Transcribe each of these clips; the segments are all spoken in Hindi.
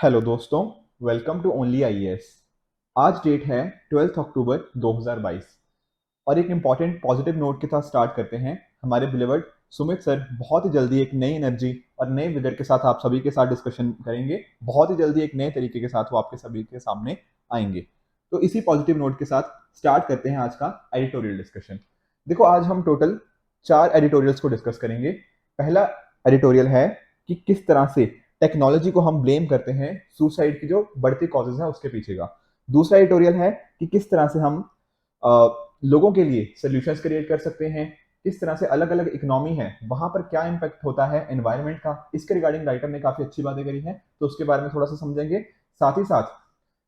हेलो दोस्तों, वेलकम टू ओनली आईएएस। आज डेट है 12 अक्टूबर 2022 और एक इम्पॉर्टेंट पॉजिटिव नोट के साथ स्टार्ट करते हैं। हमारे बिलीवर्ड सुमित सर बहुत ही जल्दी एक नई एनर्जी और नए विगर के साथ आप सभी के साथ डिस्कशन करेंगे। बहुत ही जल्दी एक नए तरीके के साथ वो आपके सभी के सामने आएंगे। तो इसी पॉजिटिव नोट के साथ स्टार्ट करते हैं आज का एडिटोरियल डिस्कशन। देखो, आज हम टोटल 4 एडिटोरियल्स को डिस्कस करेंगे। पहला एडिटोरियल है कि किस तरह से टेक्नोलॉजी को हम ब्लेम करते हैं सुसाइड की जो बढ़ती कॉजेज है उसके पीछे का। दूसरा एडिटोरियल है कि किस तरह से हम अ, लोगों के लिए सोल्यूशंस क्रिएट कर सकते हैं। किस तरह से अलग अलग इकोनॉमी है वहां पर क्या इम्पैक्ट होता है एनवायरनमेंट का, इसके रिगार्डिंग राइटर ने काफी अच्छी बातें करी हैं, तो उसके बारे में थोड़ा सा समझेंगे। साथ ही साथ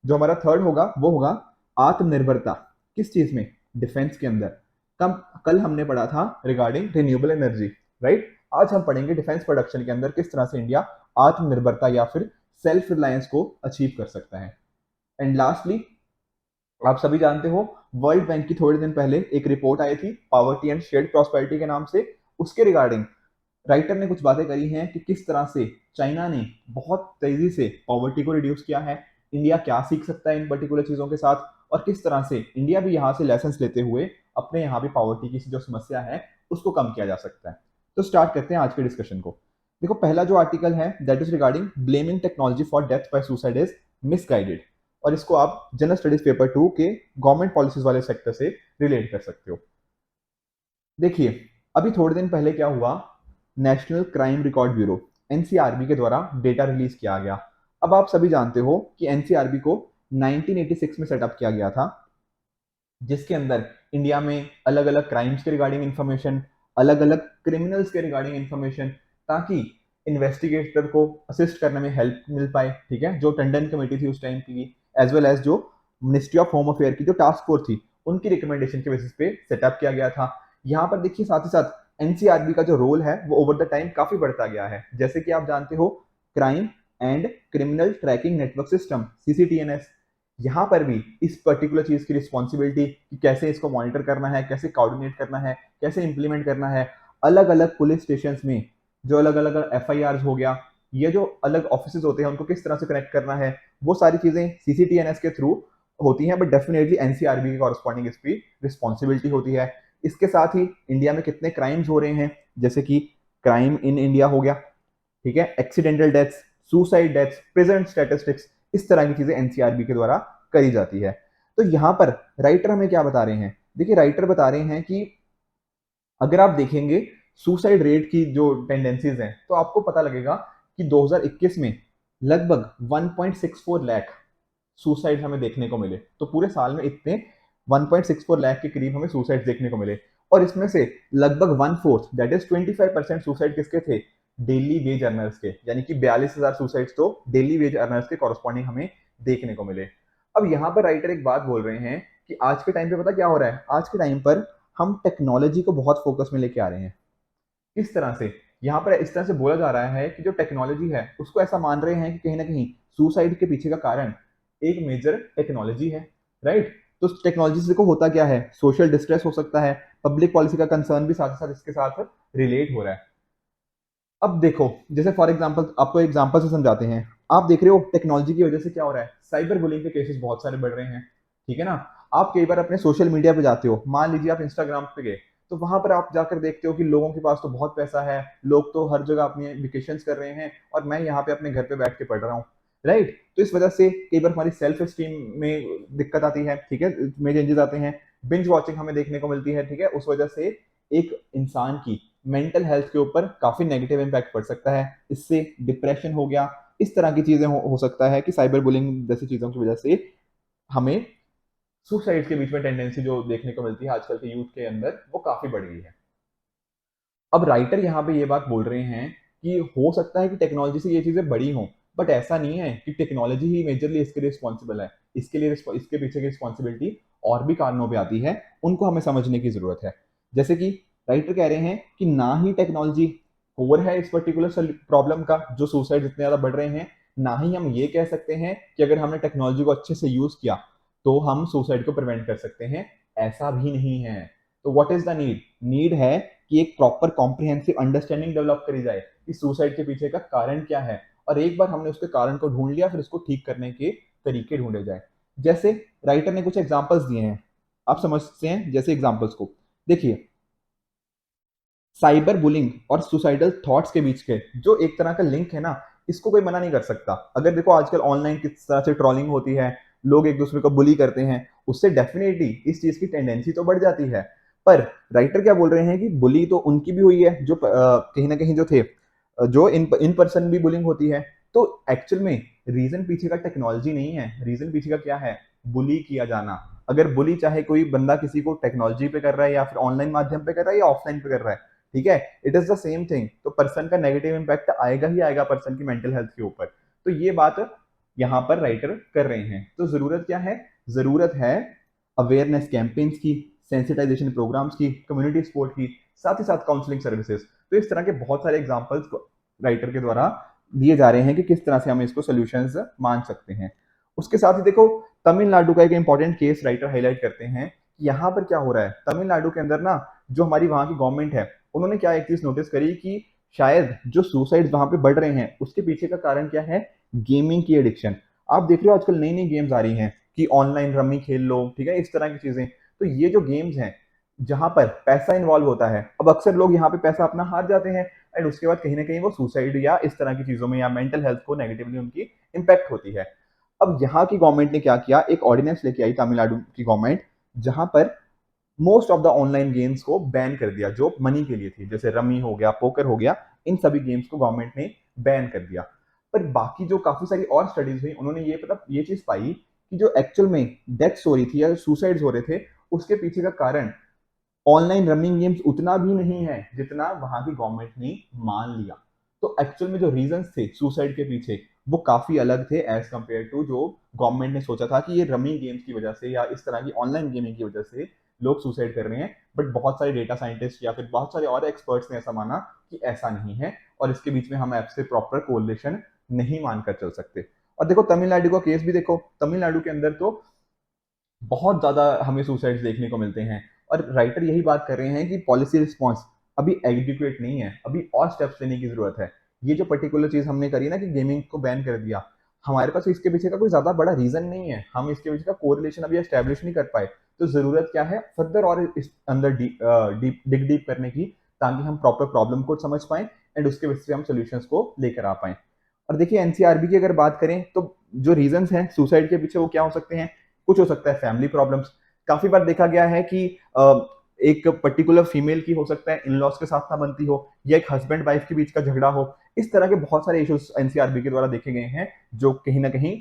जो हमारा थर्ड होगा वो होगा आत्मनिर्भरता। किस चीज में? डिफेंस के अंदर। कल हमने पढ़ा था रिगार्डिंग रिन्यूएबल एनर्जी, राइट। आज हम पढ़ेंगे डिफेंस प्रोडक्शन के अंदर किस तरह से इंडिया आत्मनिर्भरता या फिर सेल्फ रिलायंस को अचीव कर सकता है। एंड लास्टली, आप सभी जानते हो वर्ल्ड बैंक की थोड़े दिन पहले एक रिपोर्ट आई थी पावर्टी एंड शेयर्ड प्रॉस्पेरिटी के नाम से। उसके रिगार्डिंग राइटर ने कुछ बातें करी हैं कि किस तरह से चाइना ने बहुत तेजी से पॉवर्टी को रिड्यूस किया है, इंडिया क्या सीख सकता है इन पर्टिकुलर चीजों के साथ, और किस तरह से इंडिया भी यहाँ से लेसन लेते हुए अपने यहाँ भी पॉवर्टी की जो समस्या है उसको कम किया जा सकता है। तो स्टार्ट करते हैं आज के डिस्कशन को। देखो, पहला जो आर्टिकल है that is regarding blaming technology for death by suicide is misguided, और इसको आप जनरल स्टडीज पेपर 2 के गवर्नमेंट पॉलिसीज वाले सेक्टर से रिलेट कर सकते हो। देखिए, अभी थोड़े दिन पहले क्या हुआ, national crime record bureau NCRB के द्वारा डेटा रिलीज किया गया। अब आप सभी जानते हो कि एनसीआरबी को 1986 में सेटअप किया गया था, जिसके अंदर इंडिया में अलग अलग क्राइम्स के रिगार्डिंग इंफॉर्मेशन, अलग अलग क्रिमिनल्स के रिगार्डिंग इंफॉर्मेशन, ताकि इन्वेस्टिगेटर को असिस्ट करने में हेल्प मिल पाए। ठीक है, जो टंडन कमेटी थी उस टाइम की, एज वेल एज जो मिनिस्ट्री ऑफ होम अफेयर की जो टास्क फोर्स थी, उनकी रिकमेंडेशन के बेसिस पे सेटअप किया गया था। यहाँ पर देखिए, साथ ही साथ एनसीआरबी का जो रोल है वो ओवर द टाइम काफी बढ़ता गया है। जैसे कि आप जानते हो, crime and criminal tracking network system CCTNS, यहाँ पर भी इस पर्टिकुलर चीज की रिस्पॉन्सिबिलिटी कि कैसे इसको मॉनिटर करना है, कैसे कोऑर्डिनेट करना है, कैसे इंप्लीमेंट करना है। अलग अलग पुलिस स्टेशन में जो अलग अलग एफआईआर हो गया, ये जो अलग ऑफिस होते हैं उनको किस तरह से कनेक्ट करना है, वो सारी चीजें सीसीटीएनएस के थ्रू होती हैं। बट डेफिनेटली एनसीआरबी की कॉरस्पॉन्डिंग इस पर रिस्पॉन्सिबिलिटी होती है। इसके साथ ही इंडिया में कितने क्राइम्स हो रहे हैं, जैसे कि क्राइम इन इंडिया हो गया, ठीक है, accidental deaths, suicide deaths, present statistics, इस तरह की चीजें एनसीआरबी के द्वारा करी जाती है। तो यहाँ पर राइटर हमें क्या बता रहे हैं? देखिए, राइटर बता रहे हैं कि अगर आप देखेंगे सुसाइड रेट की जो टेंडेंसीज हैं तो आपको पता लगेगा कि 2021 में लगभग 1.64 लाख सुसाइड हमें देखने को मिले। तो पूरे साल में इतने 1.64 लाख के करीब हमें सुसाइड देखने को मिले, और इसमें से लगभग 1/4 दैट इज 25% सुसाइड किसके थे? डेली वेज अर्नर्स के, यानी कि 42,000 सुसाइड तो डेली वेज अर्नर्स के कॉरस्पॉन्डिंग हमें देखने को मिले। अब यहाँ पर राइटर एक बात बोल रहे हैं कि आज के टाइम पे पता क्या हो रहा है, आज के टाइम पर हम टेक्नोलॉजी को बहुत फोकस में लेके आ रहे हैं। किस तरह से? यहाँ पर इस तरह से बोला जा रहा है कि जो टेक्नोलॉजी है उसको ऐसा मान रहे हैं कि कहीं ना कहीं सुसाइड के पीछे का कारण एक मेजर टेक्नोलॉजी है, राइट। तो टेक्नोलॉजी से को होता क्या है, सोशल डिस्ट्रेस हो सकता है, पब्लिक पॉलिसी का कंसर्न भी साथ साथ इसके साथ रिलेट हो रहा है। अब देखो, जैसे फॉर एग्जांपल आपको एग्जांपल से समझाते हैं। आप देख रहे हो टेक्नोलॉजी की वजह से क्या हो रहा है, साइबर बुलिंग के केसेस बहुत सारे बढ़ रहे हैं, ठीक है ना। आप कई बार अपने सोशल मीडिया पे जाते हो, मान लीजिए आप इंस्टाग्राम पे गए, तो वहां पर आप जाकर देखते हो कि लोगों के पास तो बहुत पैसा है, लोग तो हर जगह अपनी वेकेशन कर रहे हैं, और मैं यहाँ पे अपने घर पे बैठ के पढ़ रहा हूँ, राइट। तो इस वजह से कई बार हमारी सेल्फ स्टीम में दिक्कत आती है, ठीक है, में चेंजेस आते हैं, बिंज वॉचिंग हमें देखने को मिलती है, ठीक है। उस वजह से एक इंसान की मेंटल हेल्थ के ऊपर काफी नेगेटिव इंपैक्ट पड़ सकता है। इससे डिप्रेशन हो गया, इस तरह की चीजें हो सकता है कि साइबर बुलिंग जैसी चीजों की वजह से हमें सुसाइड के बीच में टेंडेंसी जो देखने को मिलती है आजकल के यूथ के अंदर वो काफी बढ़ गई है। अब राइटर यहाँ पे ये बात बोल रहे हैं कि हो सकता है कि टेक्नोलॉजी से ये चीजें बड़ी हों, बट ऐसा नहीं है कि टेक्नोलॉजी ही मेजरली इसके लिए रिस्पॉन्सिबल है। इसके लिए इसके पीछे की रिस्पॉन्सिबिलिटी और भी कारणों पे आती है, उनको हमें समझने की जरूरत है। जैसे कि राइटर कह रहे हैं कि ना ही टेक्नोलॉजी कोर है इस पर्टिकुलर प्रॉब्लम का, जो सुसाइड इतने ज्यादा बढ़ रहे हैं, ना ही हम ये कह सकते हैं कि अगर हमने टेक्नोलॉजी को अच्छे से यूज किया तो हम सुसाइड को प्रिवेंट कर सकते हैं। ऐसा भी नहीं है। तो what is the need? Need है कि एक प्रॉपर कॉम्प्रिहेंसिव अंडरस्टैंडिंग डेवलप करी जाए कि सुसाइड के पीछे का कारण क्या है, और एक बार हमने उसके कारण को ढूंढ लिया, फिर उसको ठीक करने के तरीके ढूंढे जाए। जैसे राइटर ने कुछ एग्जांपल्स दिए हैं, आप समझते हैं जैसे एग्जांपल्स को। देखिए, साइबर बुलिंग और सुसाइडल थॉट्स के बीच के जो एक तरह का लिंक है ना, इसको कोई मना नहीं कर सकता। अगर देखो आजकल ऑनलाइन किस तरह से ट्रोलिंग होती है, लोग एक दूसरे को बुली करते हैं, उससे डेफिनेटली इस चीज की टेंडेंसी तो बढ़ जाती है। पर राइटर क्या बोल रहे हैं कि बुली तो उनकी भी हुई है जो कहीं ना कहीं जो थे, जो इन पर्सन भी बुलिंग होती है। तो एक्चुअल में रीजन पीछे का टेक्नोलॉजी नहीं है, रीजन पीछे का क्या है, बुली किया जाना। अगर बुली चाहे कोई बंदा किसी को टेक्नोलॉजी पे कर रहा है या फिर ऑनलाइन माध्यम पे कर रहा है या ऑफलाइन पे कर रहा है, ठीक है, it is the same thing. तो पर्सन का नेगेटिव इम्पैक्ट आएगा ही आएगा पर्सन की मेंटल हेल्थ के ऊपर। तो ये बात यहाँ पर राइटर कर रहे हैं। तो जरूरत क्या है, जरूरत है अवेयरनेस कैंपेन्स की, सेंसिटाइजेशन प्रोग्राम्स की, कम्युनिटी सपोर्ट की, साथ ही साथ काउंसलिंग सर्विसेज। तो इस तरह के बहुत सारे एग्जांपल्स राइटर के द्वारा दिए जा रहे हैं कि किस तरह से हम इसको सॉल्यूशंस मान सकते हैं। उसके साथ ही देखो, तमिलनाडु का एक इंपॉर्टेंट केस राइटर हाईलाइट करते हैं कि यहाँ पर क्या हो रहा है। तमिलनाडु के अंदर ना, जो हमारी वहाँ की गवर्नमेंट है, उन्होंने क्या एक चीज नोटिस करी कि शायद जो सुसाइड वहां पे बढ़ रहे हैं उसके पीछे का कारण क्या है, गेमिंग की एडिक्शन। आप देख रहे हो आजकल नई नई गेम्स आ रही हैं कि ऑनलाइन रमी खेल लो, ठीक है, इस तरह की चीजें। तो ये जो गेम्स हैं जहां पर पैसा इन्वॉल्व होता है, अब अक्सर लोग यहाँ पे पैसा अपना हार जाते हैं, एंड उसके बाद कहीं ना कहीं वो सुसाइड या इस तरह की चीजों में या मेंटल हेल्थ को नेगेटिवली उनकी इम्पैक्ट होती है। अब यहाँ की गवर्नमेंट ने क्या किया, एक ऑर्डिनेंस लेके आई तमिलनाडु की गवर्नमेंट, जहां पर most of the online games को बैन कर दिया जो मनी के लिए थी, जैसे रमी हो गया, पोकर हो गया, इन सभी गेम्स को गवर्नमेंट ने बैन कर दिया। पर बाकी जो काफी सारी और स्टडीज हुई, उन्होंने ये चीज पाई कि जो एक्चुअल में डेथ्स हो रही थी या सुसाइड्स हो रहे थे, उसके पीछे का कारण ऑनलाइन रनिंग गेम्स उतना भी नहीं है जितना वहां की गवर्नमेंट ने मान लिया। तो एक्चुअल में जो रीजंस थे सुसाइड के पीछे, वो काफी अलग थे एज कंपेयर टू जो गवर्नमेंट ने सोचा था कि ये रनिंग गेम्स की वजह से या इस तरह की ऑनलाइन गेमिंग की वजह से लोग सुसाइड कर रहे हैं। बट बहुत सारे डेटा साइंटिस्ट या फिर बहुत सारे और एक्सपर्ट्स ने ऐसा माना कि ऐसा नहीं है, और इसके बीच में हम ऐप से प्रॉपर कोरिलेशन नहीं मानकर चल सकते। और देखो तमिलनाडु का केस भी देखो, तमिलनाडु के अंदर तो बहुत ज्यादा हमें सुसाइड्स देखने को मिलते हैं। और राइटर यही बात कर रहे हैं कि पॉलिसी रिस्पॉन्स अभी एडिक्वेट नहीं है, अभी और स्टेप्स लेने की जरूरत है। ये जो पर्टिकुलर चीज हमने करी ना कि गेमिंग को बैन कर दिया, हमारे पास इसके पीछे का कोई ज्यादा बड़ा रीजन नहीं है, हम इसके पीछे का कोरिलेशन अभी एस्टेब्लिश नहीं कर पाए। तो जरूरत क्या है, फर्दर और इस अंदर डिग डीप करने की, ताकि हम प्रॉपर प्रॉब्लम को समझ पाए एंड उसके बेसिस पे हम सोल्यूशंस को लेकर आ पाए। और देखिए एनसीआरबी की अगर बात करें तो जो रीजंस हैं सुसाइड के पीछे वो क्या हो सकते हैं। कुछ हो सकता है फैमिली प्रॉब्लम्स, काफी बार देखा गया है कि एक पर्टिकुलर फीमेल की हो सकता है इन लॉज के साथ ना बनती हो, या एक हस्बैंड वाइफ के बीच का झगड़ा हो। इस तरह के बहुत सारे इश्यूज एनसीआरबी के द्वारा देखे गए हैं जो कहीं ना कहीं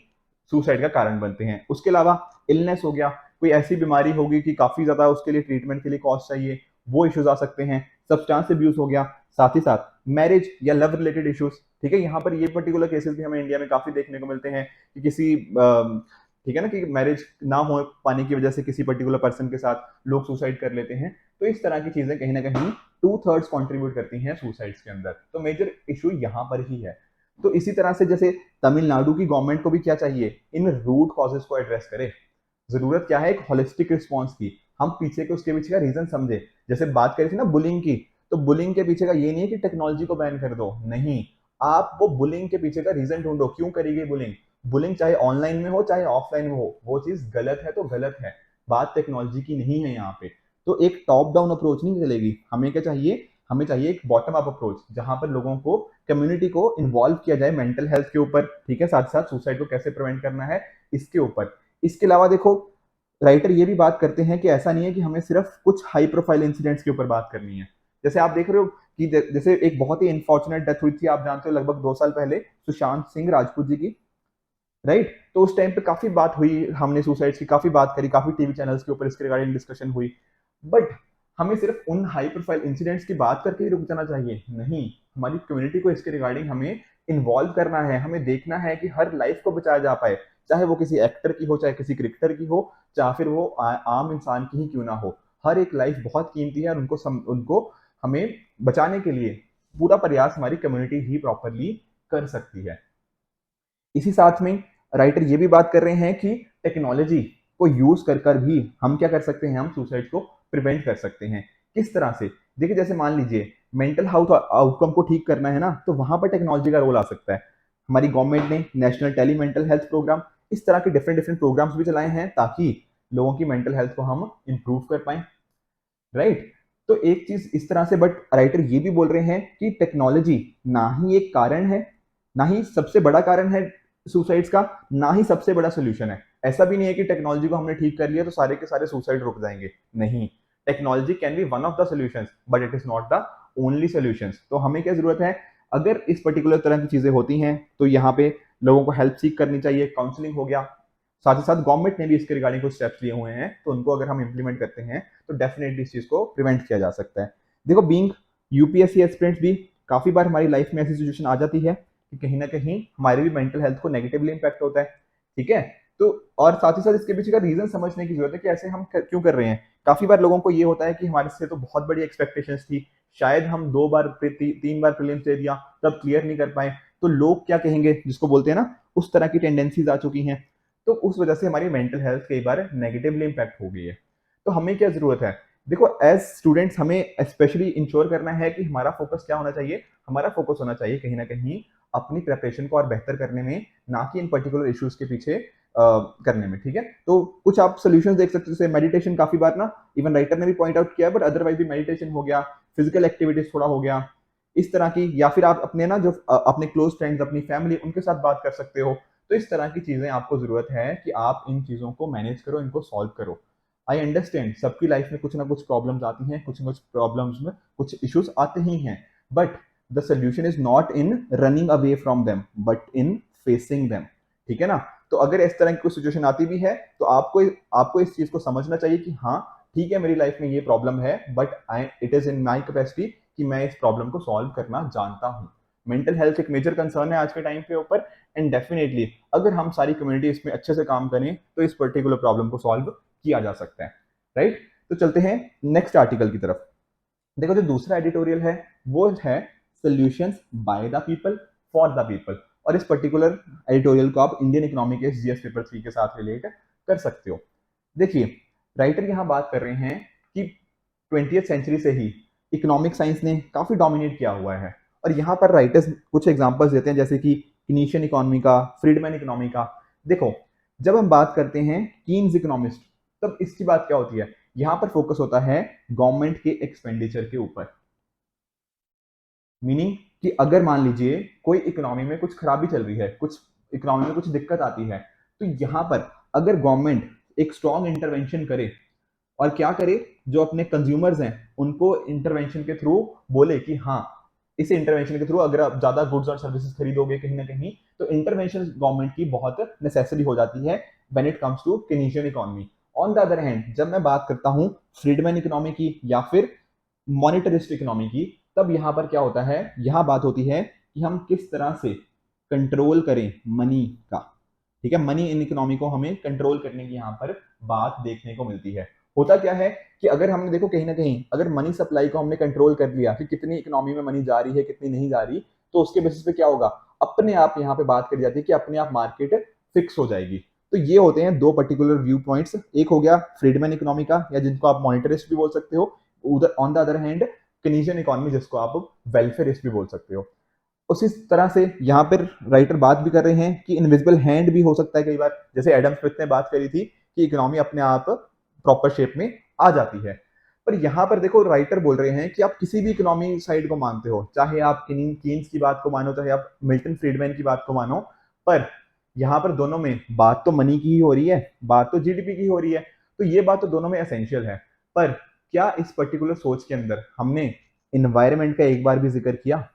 सुसाइड का कारण बनते हैं। उसके अलावा इलनेस हो गया, कोई ऐसी बीमारी होगी कि काफी ज्यादा उसके लिए ट्रीटमेंट के लिए कॉस्ट चाहिए, वो इश्यूज आ सकते हैं। सब्सटेंस अब्यूज हो गया, साथ ही साथ मैरिज या लव रिलेटेड इश्यूज, ठीक है, यहाँ पर ये पर्टिकुलर केसेस भी हमें इंडिया में काफी देखने को मिलते हैं कि किसी ठीक है ना, कि मैरिज ना हो पाने की वजह से किसी पर्टिकुलर पर्सन के साथ लोग सुसाइड कर लेते हैं। तो इस तरह की चीजें कहीं ना कहीं 2/3 कंट्रीब्यूट करती हैं सुसाइड्स के अंदर। तो मेजर इशू यहाँ पर ही है। तो इसी तरह से जैसे तमिलनाडु की गवर्नमेंट को भी क्या चाहिए, इन रूट कॉजेस को एड्रेस करे। जरूरत क्या है, एक होलिस्टिक रिस्पॉन्स की, हम पीछे के उसके पीछे का रीजन समझे। जैसे बात करी थी ना बुलिंग की, तो बुलिंग के पीछे का ये नहीं है कि टेक्नोलॉजी को बैन कर दो, नहीं, आप वो बुलिंग के पीछे का रीजन ढूंढो, क्यों करी गई बुलिंग। बुलिंग चाहे ऑनलाइन में हो चाहे ऑफलाइन में हो, वो चीज गलत है तो गलत है, बात टेक्नोलॉजी की नहीं है यहाँ पे। तो एक टॉप डाउन अप्रोच नहीं चलेगी, हमें क्या चाहिए, हमें चाहिए एक बॉटम अप अप्रोच, जहां पर लोगों को, कम्युनिटी को इन्वॉल्व किया जाए मेंटल हेल्थ के ऊपर, ठीक है, साथ साथ सुसाइड को कैसे प्रिवेंट करना है इसके ऊपर। इसके अलावा देखो राइटर ये भी बात करते हैं कि ऐसा नहीं है कि हमें सिर्फ कुछ हाई प्रोफाइल इंसिडेंट्स के ऊपर बात करनी है। जैसे आप देख रहे हो कि जैसे एक बहुत ही अनफॉर्चुनेट डेथ हुई थी, आप जानते हो, लगभग 2 साल पहले, सुशांत सिंह राजपूत जी की, राइट। तो उस टाइम पे काफी बात हुई, हमने सुसाइड्स की काफी बात करी, काफी टीवी चैनल्स के ऊपर इसके रिगार्डिंग डिस्कशन हुई। बट हमें सिर्फ उन हाई प्रोफाइल इंसिडेंट्स की बात करके ही रुक जाना चाहिए, नहीं, हमारी कम्युनिटी को इसके रिगार्डिंग हमें इन्वॉल्व करना है। हमें देखना है कि हर लाइफ को बचाया जा पाए, चाहे वो किसी एक्टर की हो, चाहे किसी क्रिकेटर की हो, चाहे फिर वो आम इंसान की ही क्यों ना हो। हर एक लाइफ बहुत कीमती है और उनको हमें बचाने के लिए पूरा प्रयास हमारी कम्युनिटी ही प्रॉपरली कर सकती है। इसी साथ में राइटर ये भी बात कर रहे हैं कि टेक्नोलॉजी को यूज कर कर भी हम क्या कर सकते हैं, हम सुसाइड को प्रिवेंट कर सकते हैं। किस तरह से, देखिए जैसे मान लीजिए मेंटल हेल्थ आउटकम को ठीक करना है ना, तो वहां पर टेक्नोलॉजी का रोल आ सकता है। हमारी गवर्नमेंट ने national tele mental health programme, इस तरह के डिफरेंट डिफरेंट प्रोग्राम्स भी चलाए हैं ताकि लोगों की मेंटल हेल्थ को हम इंप्रूव कर पाए, राइट। तो एक चीज इस तरह से, बट राइटर ये भी बोल रहे हैं कि टेक्नोलॉजी ना ही एक कारण है, ना ही सबसे बड़ा कारण है सुसाइड्स का, ना ही सबसे बड़ा सोल्यूशन है। ऐसा भी नहीं है कि टेक्नोलॉजी को हमने ठीक कर लिया तो सारे के सारे सुसाइड रुक जाएंगे, नहीं। Technology can be one of the solutions but it is not the only solutions. तो हमें क्या जरूरत है, अगर इस पर्टिकुलर तरह की चीजें होती हैं तो यहाँ पे लोगों को हेल्प सीख करनी चाहिए, काउंसलिंग हो गया, साथ ही साथ गवर्नमेंट ने भी इसके रिगार्डिंग कुछ स्टेप्स लिए हुए हैं, तो उनको अगर हम इंप्लीमेंट करते हैं तो डेफिनेटली इस चीज को प्रिवेंट किया जा सकता है। देखो, बीइंग यूपीएससी एस्पिरेंट्स भी काफी बार हमारी लाइफ में ऐसी सिचुएशन आ जाती है कि कहीं ना कहीं हमारे भी मेंटल हेल्थ को नेगेटिवली इंपैक्ट होता है, ठीक है। तो और साथ ही साथ इसके पीछे का रीजन समझने की जरूरत है कि ऐसे हम क्यों कर रहे हैं। काफी बार लोगों को ये होता है कि हमारे से तो बहुत बड़ी एक्सपेक्टेशंस थी, शायद हम 2 बार 3 बार प्रीलिम्स दे दिया तब क्लियर नहीं कर पाए, तो लोग क्या कहेंगे जिसको बोलते हैं ना, उस तरह की टेंडेंसीज आ चुकी हैं। तो उस वजह से हमारी मेंटल हेल्थ कई बार नेगेटिवली इंपैक्ट हो गई है। तो हमें क्या जरूरत है, देखो एज स्टूडेंट्स हमें स्पेशली इंश्योर करना है कि हमारा फोकस क्या होना चाहिए, हमारा फोकस होना चाहिए कहीं ना कहीं अपनी प्रिपरेशन को और बेहतर करने में, ना कि इन पर्टिकुलर इश्यूज के पीछे करने में, ठीक है। तो कुछ आप सोल्यूशन देख सकते हो, जैसे मेडिटेशन, काफी बार ना इवन राइटर ने भी पॉइंट आउट किया है, बट अदरवाइज भी मेडिटेशन हो गया, फिजिकल एक्टिविटीज थोड़ा हो गया इस तरह की, या फिर आप अपने ना जो अपने क्लोज फ्रेंड्स, अपनी फैमिली, उनके साथ बात कर सकते हो। तो इस तरह की चीजें आपको जरूरत है कि आप इन चीजों को मैनेज करो, इनको सॉल्व करो। आई अंडरस्टैंड सबकी लाइफ में कुछ ना कुछ प्रॉब्लम्स आती हैं, कुछ ना कुछ प्रॉब्लम्स में कुछ इश्यूज आते ही हैं, but the solution is not in running away from them but in facing them, ठीक है ना। तो अगर इस तरह की कोई सिचुएशन आती भी है तो आपको आपको इस चीज को समझना चाहिए कि हाँ ठीक है, मेरी लाइफ में ये प्रॉब्लम है, but I it is in my capacity कि मैं इस प्रॉब्लम को सॉल्व करना जानता हूँ। मेंटल हेल्थ एक मेजर कंसर्न है आज के टाइम पे ऊपर, एंड डेफिनेटली अगर हम सारी कम्युनिटी इसमें अच्छे से काम करें तो इस पर्टिकुलर प्रॉब्लम को सॉल्व किया जा सकता है, राइट। तो चलते हैं नेक्स्ट आर्टिकल की तरफ। देखो, जो दूसरा एडिटोरियल है वो है solutions by the people for the people, और इस पर्टिकुलर एडिटोरियल को आप इंडियन इकोनॉमी के जीएस पेपर 3 के साथ रिलेट कर सकते हो। देखिए, राइटर यहाँ बात कर रहे हैं कि 20th सेंचुरी से ही इकोनॉमिक साइंस ने काफी डोमिनेट किया हुआ है, और यहाँ पर राइटर्स कुछ एग्जांपल्स देते हैं जैसे कि कीनीशियन इकोनॉमी का, फ्रीडमैन इकोनॉमी का। देखो, जब हम बात करते हैं कीन्स इकोनॉमिस्ट, तब इसकी बात क्या होती है, यहाँ पर फोकस होता है गवर्नमेंट के एक्सपेंडिचर के ऊपर। मीनिंग कि अगर मान लीजिए कोई इकोनॉमी में कुछ खराबी चल रही है, कुछ इकोनॉमी में कुछ दिक्कत आती है, तो यहाँ पर अगर गवर्नमेंट एक स्ट्रॉन्ग इंटरवेंशन करे, और क्या करे, जो अपने कंज्यूमर्स हैं उनको इंटरवेंशन के थ्रू बोले कि हाँ, इस इंटरवेंशन के थ्रू अगर आप ज्यादा गुड्स और सर्विसेज खरीदोगे कहीं ना कहीं, तो इंटरवेंशन गवर्नमेंट की बहुत नेसेसरी हो जाती है when it comes to Keynesian economy. On the other hand, जब मैं बात करता हूँ फ्रीडमैन इकोनॉमी की या फिर मॉनिटरिस्ट इकोनॉमी की, तब यहाँ पर क्या होता है, यहाँ बात होती है कि हम किस तरह से कंट्रोल करें मनी का, ठीक है। मनी इन इकोनॉमी को हमें कंट्रोल करने की यहाँ पर बात देखने को मिलती है। होता क्या है कि अगर हमने देखो कहीं ना कहीं अगर मनी सप्लाई को हमने कंट्रोल कर लिया कि कितनी इकोनॉमी में मनी जा रही है कितनी नहीं जा रही, तो उसके बेसिस पे क्या होगा, अपने आप यहाँ पे बात करी जाती है कि अपने आप मार्केट फिक्स हो जाएगी। तो ये होते हैं दो पर्टिकुलर व्यू पॉइंट्स, एक हो गया फ्रीडमैन इकोनॉमी का, या जिनको आप मॉनिटरिस्ट भी बोल सकते हो, उधर on the other hand Keynesian economy, जिसको आप वेलफेयरिस्ट भी बोल सकते हो। उसी तरह से यहाँ पर राइटर बात भी कर रहे हैं कि इनविजिबल हैंड भी हो सकता है कई बार, जैसे एडम स्मिथ ने बात करी थी कि इकोनॉमी अपने आप प्रॉपर शेप में आ जाती है। पर यहाँ पर देखो, राइटर बोल रहे हैं कि आप किसी भी इकोनॉमी साइड को मानते हो, चाहे आप कीन्स की बात को मानो, चाहे आप मिल्टन फ्रीडमैन की बात को मानो, पर यहाँ पर दोनों में बात तो मनी की ही हो रही है, बात तो जीडीपी की हो रही है, तो ये बात तो दोनों में एसेंशियल है। पर क्या इस पर्टिकुलर सोच के अंदर हमने इन्वायरमेंट का एक बार भी जिक्र किया?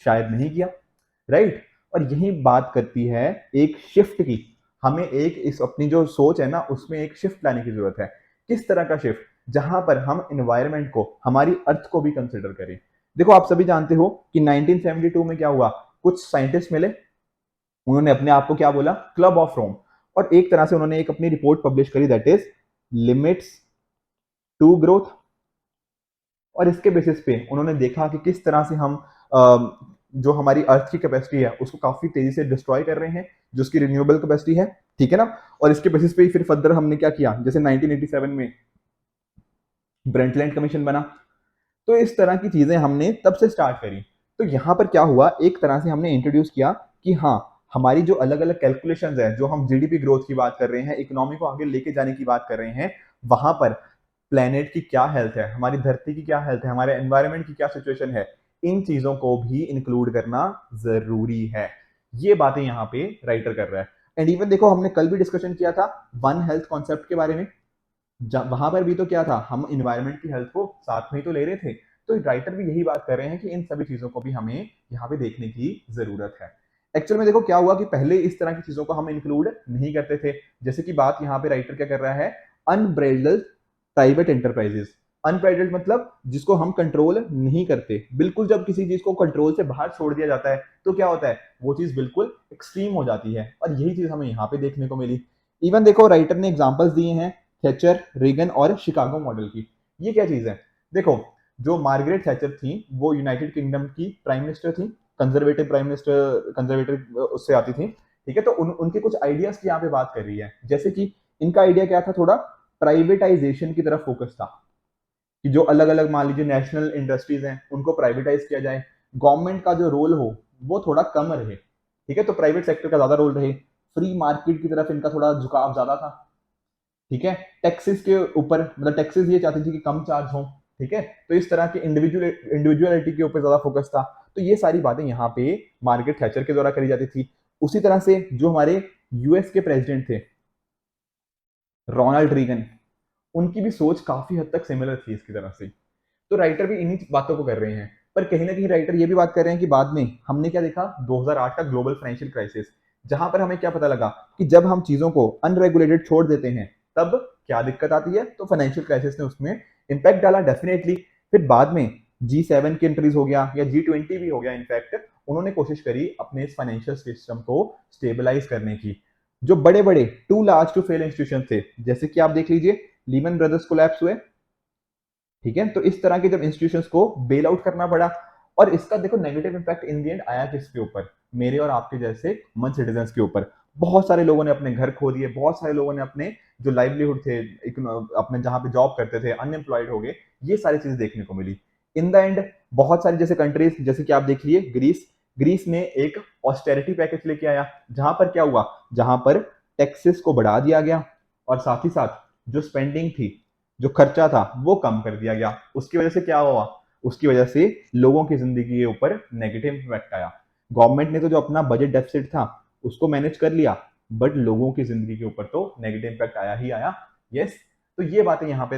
शायद नहीं किया, राइट। और यही बात करती है एक शिफ्ट की, हमें एक इस अपनी जो सोच है ना उसमें एक शिफ्ट लाने की जरूरत है। किस तरह का शिफ्ट, जहां पर हम एनवायरनमेंट को, हमारी अर्थ को भी कंसिडर करें। देखो, आप सभी जानते हो कि 1972 में क्या हुआ, कुछ साइंटिस्ट मिले, उन्होंने अपने आप को क्या बोला, क्लब ऑफ रोम, और एक तरह से उन्होंने एक अपनी रिपोर्ट पब्लिश करी, that is limits to growth. और इसके बेसिस पे उन्होंने देखा कि किस तरह से हम जो हमारी अर्थ की कैपेसिटी है उसको काफी तेजी से डिस्ट्रॉय कर रहे हैं, जो उसकी रिन्यूएबल कैपेसिटी है, ठीक है ना। और इसके बेसिस पे ही फिर फर्दर हमने क्या किया, जैसे 1987 में ब्रेंटलैंड कमीशन बना। तो इस तरह की चीजें हमने तब से स्टार्ट करी। तो यहाँ पर क्या हुआ, एक तरह से हमने इंट्रोड्यूस किया कि हाँ, हमारी जो अलग अलग कैलकुलेशंस है, जो हम जीडीपी ग्रोथ की बात कर रहे हैं, इकोनॉमी को आगे लेके जाने की बात कर रहे हैं, वहां पर प्लेनेट की क्या हेल्थ है, हमारी धरती की क्या हेल्थ है, हमारे एनवायरनमेंट की क्या सिचुएशन है, इन चीजों को भी इंक्लूड करना जरूरी है। ये बातें यहाँ पे राइटर कर रहा है। एंड इवन देखो, हमने कल भी डिस्कशन किया था वन हेल्थ कॉन्सेप्ट के बारे में, वहां पर भी तो क्या था, हम इन्वायरमेंट की हेल्थ को साथ में ही तो ले रहे थे। तो राइटर भी यही बात कर रहे हैं कि इन सभी चीजों को भी हमें यहाँ पे देखने की जरूरत है। एक्चुअल में देखो क्या हुआ कि पहले इस तरह की चीजों को हम इंक्लूड नहीं करते थे। जैसे कि बात यहाँ पे राइटर क्या कर रहा है, अनब्राइडल्ड प्राइवेट एंटरप्राइजेस। अनब्राइडल्ड मतलब जिसको हम कंट्रोल नहीं करते, बिल्कुल जब किसी चीज को कंट्रोल से बाहर छोड़ दिया जाता है तो क्या होता है, वो चीज बिल्कुल एक्सट्रीम हो जाती है। और यही चीज हमें यहाँ पे देखने को मिली। इवन देखो राइटर ने एग्जांपल्स दिए हैं थैचर, रेगन और शिकागो मॉडल की। ये क्या चीज है, देखो जो मार्गरेट थैचर थी वो यूनाइटेड किंगडम की प्राइम मिनिस्टर थी, कंजर्वेटिव प्राइम मिनिस्टर, कंजर्वेटिव उससे आती थी। ठीक है, तो उनके कुछ आइडियाज की यहाँ पे बात कर रही है। जैसे कि इनका आइडिया क्या था, थोड़ा प्राइवेटाइजेशन की तरफ फोकस था, कि जो अलग अलग मान लीजिए नेशनल इंडस्ट्रीज हैं उनको प्राइवेटाइज किया जाए, गवर्नमेंट का जो रोल हो वो थोड़ा कम रहे। ठीक है, तो प्राइवेट सेक्टर का ज्यादा रोल रहे, फ्री मार्केट की तरफ इनका थोड़ा झुकाव ज्यादा था। ठीक है, टैक्सेस के ऊपर, मतलब टैक्सेस ये चाहती थी कि कम चार्ज हो। ठीक है, तो इस तरह के इंडिविजुअलिटी के ऊपर ज्यादा फोकस था। तो ये सारी बातें यहाँ पे मार्गरेट थैचर के द्वारा करी जाती थी। उसी तरह से जो हमारे यूएस के प्रेसिडेंट थे रोनाल्ड रीगन, उनकी भी सोच काफी हद तक सिमिलर थी इसकी तरफ से। तो राइटर भी इन्हीं बातों को कर रहे हैं। पर कहीं ना कहीं राइटर ये भी बात कर रहे हैं कि बाद में हमने क्या देखा, 2008 का ग्लोबल फाइनेंशियल क्राइसिस, जहां पर हमें क्या पता लगा कि जब हम चीजों को अनरेगुलेटेड छोड़ देते हैं तब क्या दिक्कत आती है। तो फाइनेंशियल क्राइसिस ने उसमें इंपैक्ट डाला डेफिनेटली। फिर बाद में G7 कंट्रीज हो गया या G20 भी हो गया, इनफैक्ट उन्होंने कोशिश करी अपने इस फाइनेंशियल सिस्टम को स्टेबलाइज करने की। जो बड़े बड़े too large to fail institution थे, जैसे कि आप देख लीजिए लीमन ब्रदर्स कोलैप्स हुए। ठीक है, तो इस तरह के जब इंस्टीट्यूशंस को बेल आउट करना पड़ा, और इसका देखो negative impact in the and आया किसके ऊपर, मेरे और आपके जैसे कॉमन सिटीजन के ऊपर। बहुत सारे लोगों ने अपने घर खो दिए, बहुत सारे लोगों ने अपने जो लाइवलीहुड थे, अपने जहां पे जॉब करते थे, अनएम्प्लॉयड हो गए। ये सारी चीजें देखने को मिली। इन द एंड बहुत सारी जैसे कंट्रीज, जैसे कि आप देख लिए ग्रीस, ग्रीस ने एक ऑस्टेरिटी पैकेज लेके आया, जहां पर क्या हुआ, जहां पर टैक्सेस को बढ़ा दिया गया और साथ ही साथ जो स्पेंडिंग थी, जो खर्चा था वो कम कर दिया गया। उसकी वजह से क्या हुआ, उसकी वजह से लोगों की जिंदगी के ऊपर नेगेटिव इम्पैक्ट आया। गवर्नमेंट ने तो जो अपना बजट डेफिसिट था उसको मैनेज कर लिया, बट लोगों की जिंदगी के ऊपर तो नेगेटिव इम्पैक्ट आया ही आया। यस, तो ये बातें यहाँ पे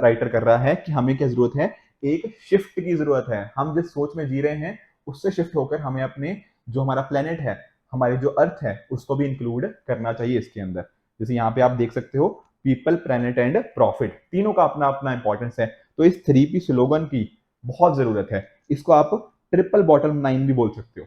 राइटर कर रहा है कि हमें क्या जरूरत है, एक शिफ्ट की जरूरत है। हम जिस सोच में जी रहे हैं उससे शिफ्ट होकर हमें अपने जो हमारा प्लेनेट है, हमारी जो अर्थ है, उसको भी इंक्लूड करना चाहिए इसके अंदर। जैसे यहाँ पे आप देख सकते हो, पीपल, प्लेनेट एंड प्रॉफिट, तीनों का अपना अपना इंपॉर्टेंस है। तो इस 3P स्लोगन की बहुत जरूरत है। इसको आप ट्रिपल बॉटम लाइन भी बोल सकते हो।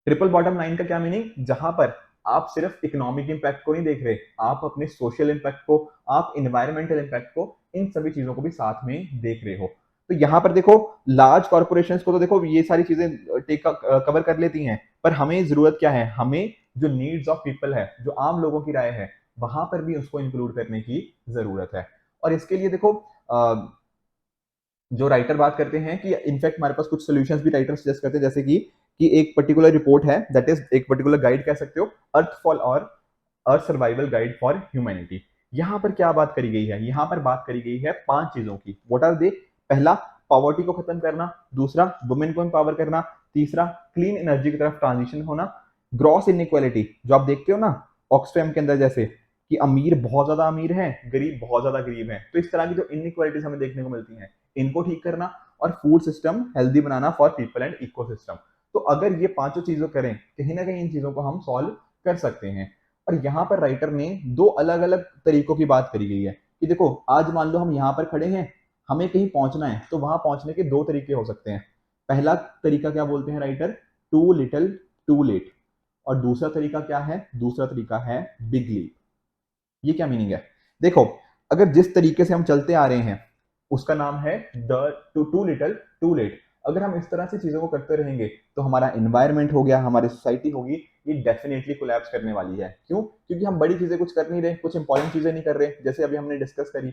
ट्रिपल बॉटम लाइन का क्या मीनिंग, जहां पर आप सिर्फ इकोनॉमिक इंपैक्ट को नहीं देख रहे, आप अपने सोशल इंपैक्ट को, आप इन्वायरमेंटल इंपैक्ट को, इन सभी चीजों को भी साथ में देख रहे हो। तो यहाँ पर देखो लार्ज कॉर्पोरेशंस को तो देखो ये सारी चीजें टेक कवर कर लेती हैं, पर हमें जरूरत क्या है, हमें जो नीड्स ऑफ पीपल है, जो आम लोगों की राय है, वहां पर भी उसको इंक्लूड करने की जरूरत है। और इसके लिए देखो जो राइटर बात करते हैं कि इनफैक्ट हमारे पास कुछ सॉल्यूशंस भी राइटर सजेस्ट करते हैं, जैसे कि एक पर्टिकुलर रिपोर्ट है, दैट इज एक पर्टिकुलर गाइड कह सकते हो, अर्थ फॉल और अर्थ सर्वाइवल गाइड फॉर ह्यूमैनिटी। यहाँ पर क्या बात करी गई है, यहाँ पर बात करी गई है 5 चीजों की। व्हाट आर दे, पहला पॉवर्टी को खत्म करना, दूसरा वुमेन को एम्पावर करना, तीसरा क्लीन एनर्जी की तरफ ट्रांजिशन होना, ग्रॉस इनइक्वालिटी जो आप देखते हो ना ऑक्सफैम के अंदर, जैसे कि अमीर बहुत ज्यादा अमीर है, गरीब बहुत ज्यादा गरीब है, तो इस तरह की जो इनइक्वालिटीज हमें देखने को मिलती हैं, इनको ठीक करना, और food system healthy banana for people and ecosystem. तो अगर ये पांचों चीजों करें, कहीं ना कहीं इन चीजों को हम सॉल्व कर सकते हैं। और यहाँ पर राइटर ने 2 अलग अलग तरीकों की बात करी गई है कि देखो आज मान लो हम यहाँ पर खड़े हैं, हमें कहीं पहुंचना है, तो वहां पहुंचने के 2 तरीके हो सकते हैं। पहला तरीका क्या बोलते हैं writer, too little too late. और दूसरा तरीका क्या है, दूसरा तरीका है बिग लीप। ये क्या मीनिंग है, देखो अगर जिस तरीके से हम चलते आ रहे हैं उसका नाम है the too little too late. अगर हम इस तरह से चीजों को करते रहेंगे तो हमारा एनवायरनमेंट हो गया, हमारी सोसाइटी होगी, ये डेफिनेटली कोलैप्स करने वाली है। क्यों, क्योंकि हम बड़ी चीजें कुछ कर नहीं रहे, कुछ इंपॉर्टेंट चीजें नहीं कर रहे, जैसे अभी हमने डिस्कस करी।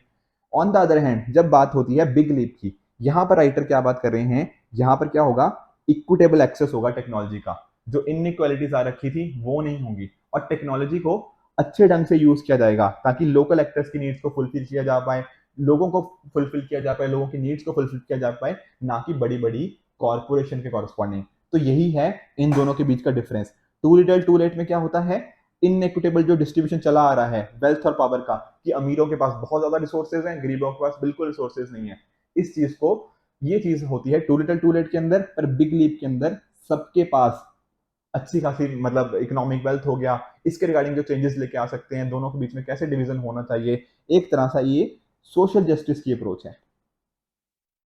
ऑन द अदर हैंड जब बात होती है बिग लीप की, यहां पर राइटर क्या बात कर रहे हैं, यहां पर क्या होगा, इक्विटेबल एक्सेस होगा टेक्नोलॉजी का। जो इनइक्वालिटीज आ रखी थी वो नहीं होंगी, और टेक्नोलॉजी को अच्छे ढंग से यूज किया जाएगा ताकि लोकल एक्टर्स की नीड्स को फुलफिल किया जा पाए, लोगों को फुलफिल किया जा पाए, लोगों की नीड्स को फुलफिल किया जा पाए, ना कि बड़ी बड़ी कॉरपोरेशन के कॉरस्पॉन्डिंग। तो यही है इन दोनों के बीच का difference. Too little too late में क्या होता है, इनइक्विटेबल जो डिस्ट्रीब्यूशन चला आ रहा है वेल्थ और पावर का, कि अमीरों के पास बहुत ज्यादा रिसोर्सेज हैं, गरीबों के पास बिल्कुल रिसोर्सेज नहीं है। इस चीज को, ये चीज होती है टू लिटल टू लेट के अंदर, पर बिग लीप के अंदर सबके पास अच्छी खासी मतलब इकोनॉमिक वेल्थ हो गया, इसके रिगार्डिंग जो चेंजेस लेके आ सकते हैं, दोनों के बीच में कैसे डिवीजन होना चाहिए, एक तरह सा ये सोशल जस्टिस की अप्रोच है।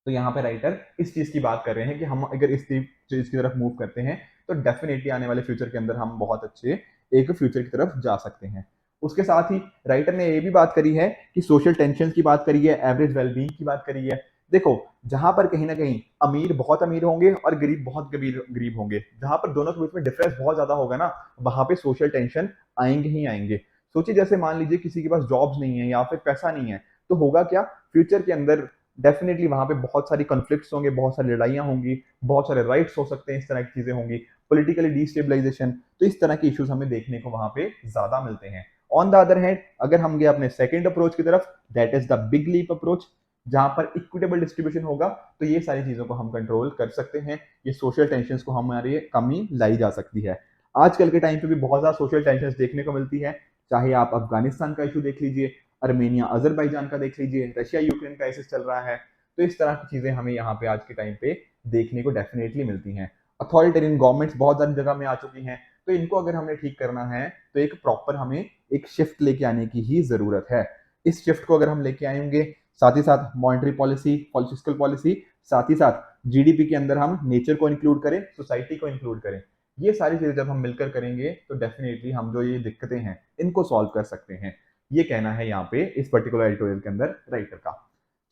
तो यहाँ पे राइटर इस चीज की बात कर रहे हैं कि हम अगर इस चीज की तरफ मूव करते हैं तो डेफिनेटली आने वाले फ्यूचर के अंदर हम बहुत अच्छे एक फ्यूचर की तरफ जा सकते हैं। उसके साथ ही राइटर ने ये भी बात करी है कि सोशल टेंशन की बात करी है, एवरेज वेलबींग की बात करी है। देखो, जहां पर कहीं ना कहीं अमीर बहुत अमीर होंगे और गरीब बहुत गरीब गरीब होंगे, जहां पर दोनों के बीच में डिफरेंस बहुत ज्यादा होगा ना, वहां पे सोशल टेंशन आएंगे ही आएंगे। सोचिए, जैसे मान लीजिए किसी के पास जॉब्स नहीं है या फिर पैसा नहीं है, तो होगा क्या, फ्यूचर के अंदर डेफिनेटली वहां पे बहुत सारी कॉन्फ्लिक्ट्स होंगे, बहुत सारी लड़ाइयां होंगी, बहुत सारे राइट्स हो सकते हैं, इस तरह की चीजें होंगी, पॉलिटिकली डिस्टेबलाइजेशन। तो इस तरह के इश्यूज हमें देखने को वहां पे ज्यादा मिलते हैं। ऑन द अदर हैंड, अगर हम गए अपने सेकंड अप्रोच की तरफ, that is the big leap approach, जहां पर इक्विटेबल डिस्ट्रीब्यूशन होगा, तो ये सारी चीजों को हम कंट्रोल कर सकते हैं, ये सोशल टेंशन को हमारे कमी लाई जा सकती है। आजकल के टाइम पे भी बहुत ज्यादा सोशल टेंशन देखने को मिलती है, चाहे आप अफगानिस्तान का इशू देख लीजिए, अर्मेनिया अजरबैजान का देख लीजिए, रशिया यूक्रेन क्राइसिस चल रहा है। तो इस तरह की चीजें हमें यहाँ पे आज के टाइम पे देखने को डेफिनेटली मिलती हैं। अथॉरिटेरियन गवर्नमेंट्स बहुत सारी जगह में आ चुकी हैं, तो इनको अगर हमने ठीक करना है तो एक प्रॉपर हमें एक शिफ्ट लेके आने की ही जरूरत है। इस शिफ्ट को अगर हम लेके आएंगे, साथ ही साथ मॉनेटरी पॉलिसी, फिस्कल पॉलिसी, साथ ही साथ जीडीपी के अंदर हम नेचर को इंक्लूड करें, सोसाइटी को इंक्लूड करें, ये सारी चीजें जब हम मिलकर करेंगे तो डेफिनेटली हम जो ये दिक्कतें हैं इनको सॉल्व कर सकते हैं। ये कहना है यहाँ पे इस पर्टिकुलर एडिटोरियल के अंदर राइटर का।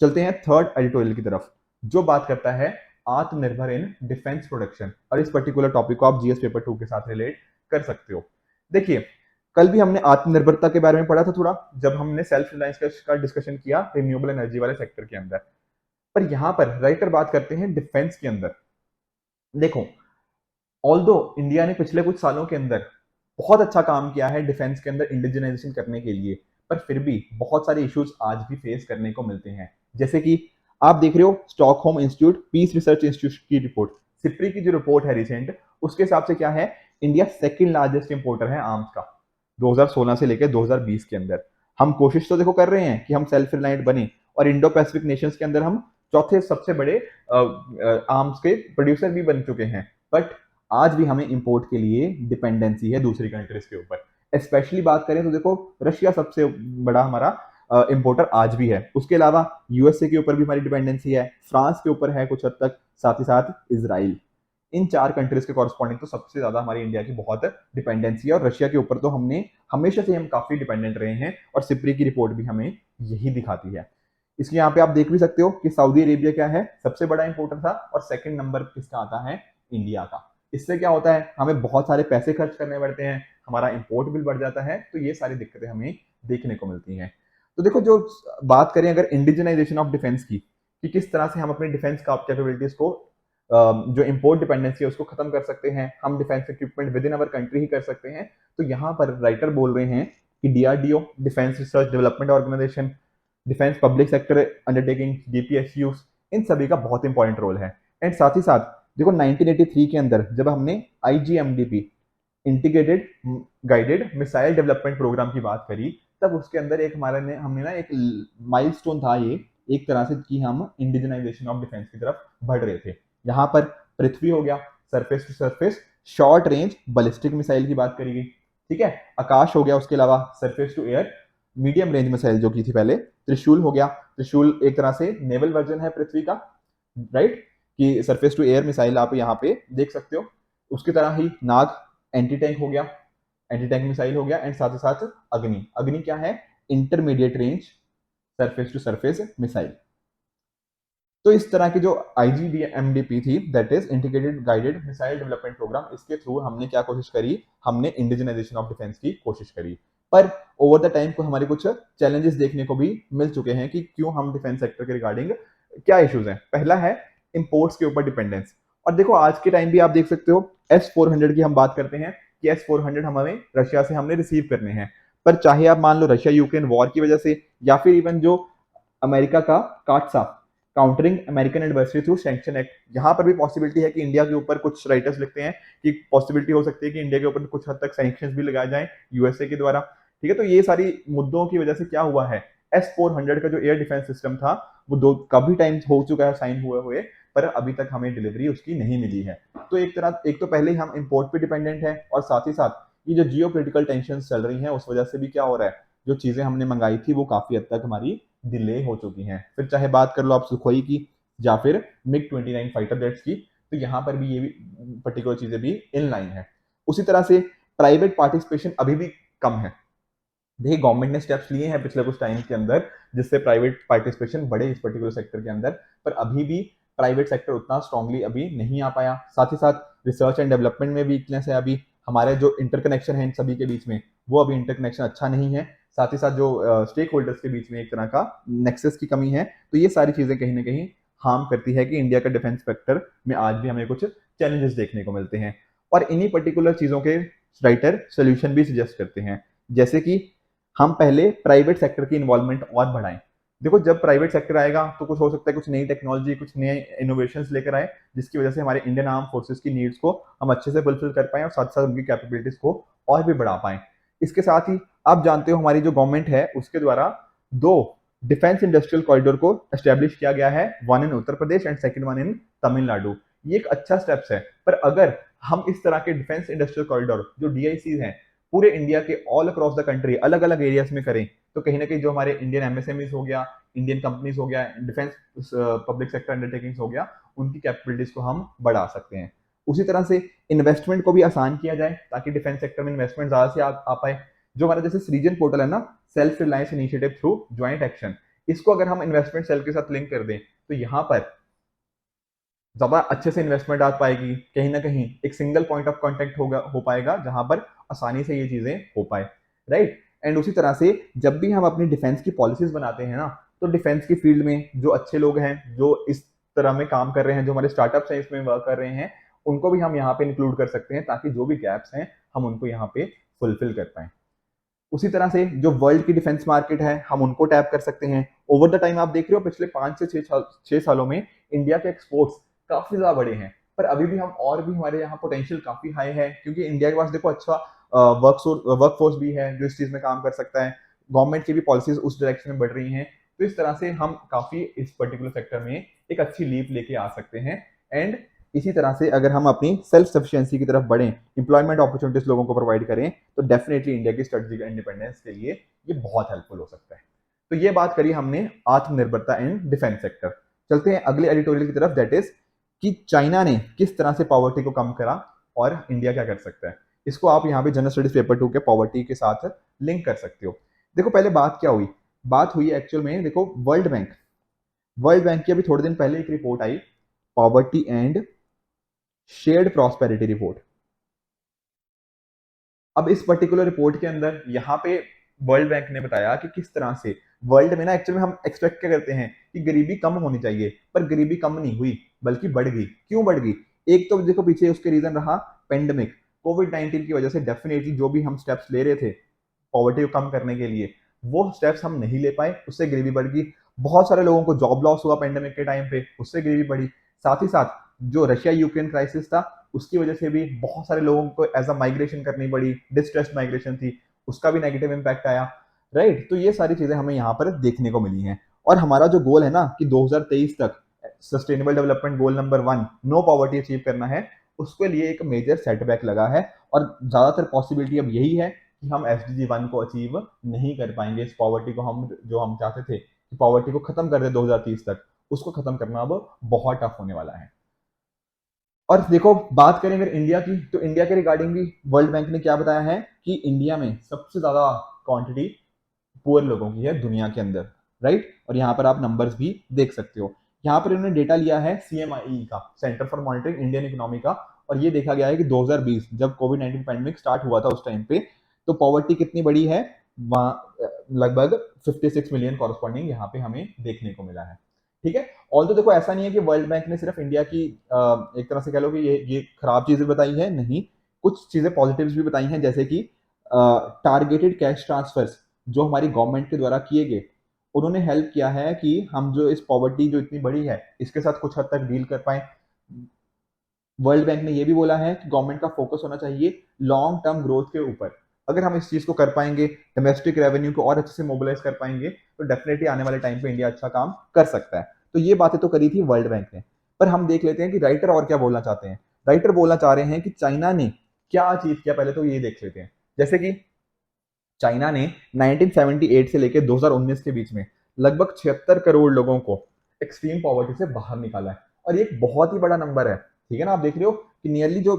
चलते हैं थर्ड एडिटोरियल की तरफ, जो बात करता है आत्मनिर्भर इन डिफेंस प्रोडक्शन, और इस पर्टिकुलर टॉपिक को आप जीएस पेपर 2 के साथ रिलेट कर सकते हो। देखिए, कल भी हमने आत्मनिर्भरता के बारे में पढ़ा था थोड़ा, जब हमने सेल्फ रिलायंस का डिस्कशन किया रिन्यूएबल एनर्जी वाले सेक्टर के अंदर। पर यहां पर राइटर बात करते हैं डिफेंस के अंदर। देखो, ऑल्दो इंडिया ने पिछले कुछ सालों के अंदर बहुत अच्छा काम किया है डिफेंस के अंदर इंडिजिनाइजेशन करने के लिए, पर फिर भी बहुत सारे इश्यूज आज भी फेस करने को मिलते हैं। जैसे कि आप देख रहे हो Stockholm institute, peace research institute की रिपोर्ट, सिप्री की जो रिपोर्ट है रिसेंट, उसके हिसाब से क्या है, इंडिया सेकंड लार्जेस्ट इंपोर्टर है आर्म्स का 2016 से लेकर 2020 के अंदर। हम कोशिश तो देखो कर रहे हैं कि हम सेल्फ रिलायंट बने, और इंडो पैसिफिक नेशंस के अंदर हम चौथे सबसे बड़े आर्म्स के प्रोड्यूसर भी बन चुके हैं। बट आज भी हमें इंपोर्ट के लिए डिपेंडेंसी है दूसरी कंट्रीज के ऊपर। स्पेशली बात करें तो देखो, रशिया सबसे बड़ा हमारा इंपोर्टर आज भी है, उसके अलावा यूएसए के ऊपर भी हमारी डिपेंडेंसी है, फ्रांस के ऊपर है कुछ हद तक, साथ ही साथ इसराइल। इन चार कंट्रीज के कॉरस्पॉन्डिंग तो सबसे ज्यादा हमारी इंडिया की बहुत डिपेंडेंसी है, और रशिया के ऊपर तो हमने हमेशा से हम काफी डिपेंडेंट रहे हैं, और सिप्री की रिपोर्ट भी हमें यही दिखाती है। इसलिए यहाँ पे आप देख भी सकते हो कि सऊदी अरेबिया क्या है, सबसे बड़ा इंपोर्टर था, और सेकंड नंबर किसका आता है, इंडिया का। इससे क्या होता है, हमें बहुत सारे पैसे खर्च करने पड़ते हैं, हमारा इंपोर्ट बिल बढ़ जाता है, तो ये सारी दिक्कतें हमें देखने को मिलती हैं। तो देखो, जो बात करें अगर इंडिजिनाइजेशन ऑफ डिफेंस की, कि किस तरह से हम अपने डिफेंस कैपेबिलिटीज को जो इंपोर्ट डिपेंडेंसी है उसको खत्म कर सकते हैं, हम defence equipment within our country ही कर सकते हैं। तो यहाँ पर राइटर बोल रहे हैं कि DRDO, defence research development organisation, defence public sector undertaking, DPSUs, इन सभी का बहुत इंपॉर्टेंट रोल है। एंड साथ ही साथ देखो, 1983 के अंदर जब हमने IGMDP, integrated guided missile development programme की बात करी, तब उसके अंदर एक हमने ना एक माइलस्टोन था ये, एक तरह से कि हम इंडिजिनाइजेशन ऑफ डिफेंस की तरफ बढ़ रहे थे। यहाँ पर पृथ्वी हो गया, surface to surface short range ballistic missile की बात करी गई, ठीक है। आकाश हो गया, उसके अलावा surface to air medium range missile जो की थी पहले, त्रिशूल हो गया, त्रिशूल एक तरह से नेवल वर्जन है पृथ्वी का, राइट, कि सरफेस टू एयर मिसाइल आप यहाँ पे देख सकते हो। उसकी तरह ही नाग, एंटी टैंक हो गया, एंटी टैंक मिसाइल हो गया, एंड साथ ही साथ अग्नि, अग्नि क्या है, intermediate range surface to surface missile. तो इस तरह की जो आईजीडीएमडीपी थी, that is integrated guided missile development programme, इसके थ्रू हमने क्या कोशिश करी, हमने इंडिजिनाइजेशन ऑफ डिफेंस की कोशिश करी। पर ओवर द टाइम को हमारे कुछ चैलेंजेस देखने को भी मिल चुके हैं कि क्यों हम डिफेंस सेक्टर के रिगार्डिंग क्या इश्यूज हैं। पहला है इंपोर्ट्स के ऊपर डिपेंडेंस, और देखो आज के टाइम भी आप देख सकते हो S-400 की हम बात करते हैं कि S-400 हमें रशिया से हमने रिसीव करने हैं, पर चाहे आप मान लो रशिया यूक्रेन वॉर की वजह से या फिर इवन जो अमेरिका का काटसा countering American adversary through sanction act, यहाँ पर भी पॉसिबिलिटी है कि इंडिया के ऊपर कुछ राइटर्स लिखते हैं कि पॉसिबिलिटी हो सकती है कि इंडिया के ऊपर कुछ हद तक सैंक्शन भी लगाए जाएं यूएसए के द्वारा। ठीक है, तो ये सारी मुद्दों की वजह से क्या हुआ है, S-400 का जो एयर डिफेंस सिस्टम था वो दो काफी टाइम हो चुका है साइन हुए हुए, पर अभी तक हमें डिलीवरी उसकी नहीं मिली है। तो एक तो पहले ही हम इंपोर्ट पे डिपेंडेंट है, और साथ ही साथ ये जो जियो पोलिटिकल टेंशन चल रही है उस वजह से भी क्या हो रहा है, जो चीजें हमने मंगाई थी वो काफी हद तक हमारी डिले हो चुकी हैं। फिर चाहे बात कर लो आप सुखोई की या फिर MiG-29 फाइटर जेट्स की, तो यहाँ पर भी ये भी पर्टिकुलर चीजें भी इन लाइन है। उसी तरह से प्राइवेट पार्टिसिपेशन अभी भी कम है। देखिए गवर्नमेंट ने स्टेप्स लिए हैं पिछले कुछ टाइम के अंदर जिससे प्राइवेट पार्टिसिपेशन बढ़े इस पर्टिकुलर सेक्टर के अंदर, पर अभी भी प्राइवेट सेक्टर उतना स्ट्रांगली अभी नहीं आ पाया। साथ ही साथ रिसर्च एंड डेवलपमेंट में वीकनेस है अभी, हमारे जो इंटरकनेक्शन है इन सभी के बीच में वो अभी इंटरकनेक्शन अच्छा नहीं है। साथ ही साथ जो स्टेक होल्डर्स के बीच में एक तरह का नेक्सस की कमी है। तो ये सारी चीजें कहीं ना कहीं हार्म करती है कि इंडिया का डिफेंस सेक्टर में आज भी हमें कुछ चैलेंजेस देखने को मिलते हैं, और इन्हीं पर्टिकुलर चीजों के राइटर सोल्यूशन भी सजेस्ट करते हैं, जैसे कि हम पहले प्राइवेट सेक्टर की इन्वॉल्वमेंट और बढ़ाएं। देखो जब प्राइवेट सेक्टर आएगा तो कुछ हो सकता है, कुछ नई टेक्नोलॉजी कुछ नए इनोवेशंस लेकर आए जिसकी वजह से हमारे इंडियन आर्म फोर्सेस की नीड्स को हम अच्छे से फुलफिल कर पाए और साथ साथ उनकी कैपेबिलिटीज को और भी बढ़ा पाए। इसके साथ ही आप जानते हो हमारी जो गवर्नमेंट है उसके द्वारा दो डिफेंस इंडस्ट्रियल कॉरिडोर को एस्टेब्लिश किया गया है, one in Uttar Pradesh and second one in Tamil Nadu. ये एक अच्छा स्टेप्स है, पर अगर हम इस तरह के डिफेंस इंडस्ट्रियल कॉरिडोर जो DICs हैं पूरे इंडिया के ऑल अक्रॉस द कंट्री अलग अलग एरियाज में करें, तो कहीं ना कहीं जो हमारे इंडियन MSMEs हो गया, इंडियन कंपनीज हो गया, डिफेंस पब्लिक सेक्टर अंडरटेकिंग्स हो गया, उनकी कैपेबिलिटीज को हम बढ़ा सकते हैं। उसी तरह से इन्वेस्टमेंट को भी आसान किया जाए ताकि डिफेंस सेक्टर में इन्वेस्टमेंट ज्यादा से आ पाए। जो हमारा जैसे सृजन पोर्टल है ना, self reliance initiative through joint action, इसको अगर हम इन्वेस्टमेंट सेल के साथ लिंक कर दें तो यहाँ पर ज्यादा अच्छे से इन्वेस्टमेंट आ पाएगी, कहीं ना कहीं एक सिंगल पॉइंट ऑफ कांटेक्ट होगा हो पाएगा जहां पर आसानी से ये चीजें हो पाए, राइट। एंड उसी तरह से जब भी हम अपनी डिफेंस की पॉलिसीज बनाते हैं ना, तो डिफेंस की फील्ड में जो अच्छे लोग हैं जो इस तरह में काम कर रहे हैं, जो हमारे स्टार्टअप्स हैं इसमें वर्क कर रहे हैं, उनको भी हम यहाँ पे इंक्लूड कर सकते हैं ताकि जो भी गैप्स हैं हम उनको यहाँ पे फुलफिल कर पाए। उसी तरह से जो वर्ल्ड की डिफेंस मार्केट है हम उनको टैप कर सकते हैं। ओवर द टाइम आप देख रहे हो पिछले 5 से 6 सालों में इंडिया के एक्सपोर्ट्स काफी ज्यादा बड़े हैं, पर अभी भी हम और भी हमारे यहाँ पोटेंशियल काफी हाई है क्योंकि इंडिया के पास देखो अच्छा वर्क फोर्स भी है जो इस चीज में काम कर सकता है। गवर्नमेंट की भी पॉलिसीज उस डायरेक्शन में बढ़ रही हैं, तो इस तरह से हम काफी इस पर्टिकुलर सेक्टर में एक अच्छी लीप लेके आ सकते हैं। एंड इसी तरह से अगर हम अपनी सेल्फ सफिशिएंसी की तरफ बढ़ें, एम्प्लॉयमेंट अपॉर्चुनिटीज लोगों को प्रोवाइड करें, तो डेफिनेटली इंडिया की स्ट्रेटेजिक इंडिपेंडेंस के लिए ये बहुत हेल्पफुल हो सकता है। तो ये बात करी हमने आत्मनिर्भरता इन डिफेंस सेक्टर। चलते हैं अगले एडिटोरियल की तरफ, दैट इज कि चाइना ने किस तरह से पॉवर्टी को कम करा और इंडिया क्या कर सकता है। इसको आप यहाँ पे जनरल स्टडीज पेपर 2 के पॉवर्टी के साथ लिंक कर सकते हो। देखो पहले बात क्या हुई, बात हुई एक्चुअल में, देखो वर्ल्ड बैंक की अभी थोड़े दिन पहले एक report I, poverty and shared prosperity report. अब इस पर्टिकुलर रिपोर्ट के अंदर यहाँ पे वर्ल्ड बैंक ने बताया कि किस तरह से वर्ल्ड में ना एक्चुअली हम एक्सपेक्ट क्या करते हैं कि गरीबी कम होनी चाहिए, पर गरीबी कम नहीं हुई बल्कि बढ़ गई। क्यों बढ़ गई, एक तो देखो पीछे उसके रीजन रहा पेंडेमिक, कोविड-19 की वजह से डेफिनेटली जो भी हम स्टेप्स ले रहे थे पॉवर्टी को कम करने के लिए वो स्टेप्स हम नहीं ले पाए, उससे गरीबी बढ़ गई। बहुत सारे लोगों को जॉब लॉस हुआ पेंडेमिक के टाइम पे, उससे गरीबी बढ़ी। साथ ही साथ जो रशिया यूक्रेन क्राइसिस था उसकी वजह से भी बहुत सारे लोगों को एज अ माइग्रेशन करनी पड़ी, डिस्ट्रेस्ड माइग्रेशन थी, उसका भी नेगेटिव इम्पैक्ट आया, राइट। तो ये सारी चीजें हमें यहाँ पर देखने को मिली हैं। और हमारा जो गोल है ना कि 2023 तक sustainable development goal number 1 no poverty achieve करना है, उसके लिए एक मेजर सेटबैक लगा है। और ज्यादातर पॉसिबिलिटी अब यही है कि हम SDG 1 को अचीव नहीं कर पाएंगे। इस पॉवर्टी को हम जो हम चाहते थे कि पॉवर्टी को खत्म कर दे 2030 तक, उसको खत्म करना अब बहुत टफ होने वाला है। और देखो बात करें अगर इंडिया की, तो इंडिया के रिगार्डिंग भी वर्ल्ड बैंक ने क्या बताया है कि इंडिया में सबसे ज्यादा क्वांटिटी पुअर लोगों की है दुनिया के अंदर, राइट। और यहाँ पर आप नंबर्स भी देख सकते हो। यहाँ पर इन्होंने डेटा लिया है CMIE का, centre for monitoring Indian economy का, और ये देखा गया है कि 2020 जब कोविड-19 पैंडेमिक स्टार्ट हुआ था उस टाइम पे, तो पॉवर्टी कितनी बड़ी है वहाँ लगभग 56 मिलियन कॉरस्पॉन्डिंग यहाँ पे हमें देखने को मिला है। ठीक है। ऑल तो देखो ऐसा नहीं है कि वर्ल्ड बैंक ने सिर्फ इंडिया की एक तरह से कह लो कि ये खराब चीजें बताई है, नहीं, कुछ चीजें पॉजिटिव्स भी बताई हैं, जैसे कि टारगेटेड कैश ट्रांसफर्स जो हमारी गवर्नमेंट के द्वारा किए गए, उन्होंने हेल्प किया है कि हम जो इस पॉवर्टी जो इतनी बड़ी है इसके साथ कुछ हद तक डील कर पाए। वर्ल्ड बैंक ने ये भी बोला है कि गवर्नमेंट का फोकस होना चाहिए लॉन्ग टर्म ग्रोथ के ऊपर। अगर हम इस चीज को कर पाएंगे, डोमेस्टिक रेवेन्यू को और अच्छे से मोबिलाइज कर पाएंगे, तो डेफिनेटली आने वाले टाइम पे इंडिया अच्छा काम कर सकता है। तो ये बातें तो करी थी वर्ल्ड बैंक ने। पर हम देख लेते हैं कि राइटर और क्या बोलना चाहते हैं। राइटर बोलना चाह रहे हैं कि चाइना ने क्या अचीव किया, पहले तो ये देख लेते हैं। जैसे कि चाइना ने 1978 से लेकर 2019 के बीच में लगभग 76 करोड़ लोगों को एक्सट्रीम पॉवर्टी से बाहर निकाला है, और ये एक बहुत ही बड़ा नंबर है। ठीक है ना, आप देख रहे हो कि नियरली जो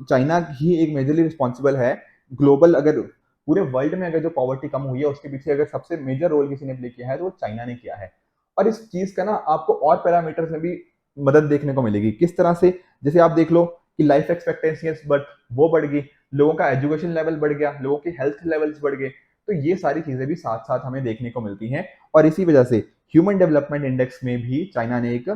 चाइना ही एक मेजरली रिस्पॉन्सिबल है ग्लोबल, अगर पूरे वर्ल्ड में अगर जो पॉवर्टी कम हुई है उसके पीछे अगर सबसे मेजर रोल किसी ने प्ले किया है तो वो चाइना ने किया है। और इस चीज का ना आपको और पैरामीटर्स में भी मदद देखने को मिलेगी। किस तरह से, जैसे आप देख लो कि लाइफ एक्सपेक्टेंसी बट वो बढ़ गई, लोगों का एजुकेशन लेवल बढ़ गया, लोगों की हेल्थ लेवल्स बढ़ गए। तो ये सारी चीजें भी साथ साथ हमें देखने को मिलती हैं, और इसी वजह से ह्यूमन डेवलपमेंट इंडेक्स में भी चाइना ने एक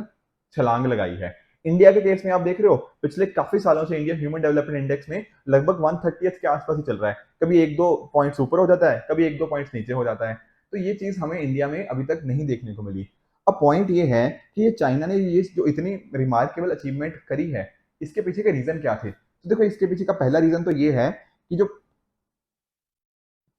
छलांग लगाई है। इंडिया के केस में आप देख रहे हो पिछले काफी सालों से इंडिया ह्यूमन डेवलपमेंट इंडेक्स में लगभग 130 के आसपास ही चल रहा है। कभी एक दो पॉइंट्स ऊपर हो जाता है, कभी एक दो पॉइंट्स नीचे हो जाता है। तो ये चीज हमें इंडिया में अभी तक नहीं देखने को मिली। अब पॉइंट ये है कि ये चाइना ने ये जो इतनी रिमार्केबल अचीवमेंट करी है, इसके पीछे के रीजन क्या थे? तो देखो इसके पीछे का पहला रीजन तो ये है कि जो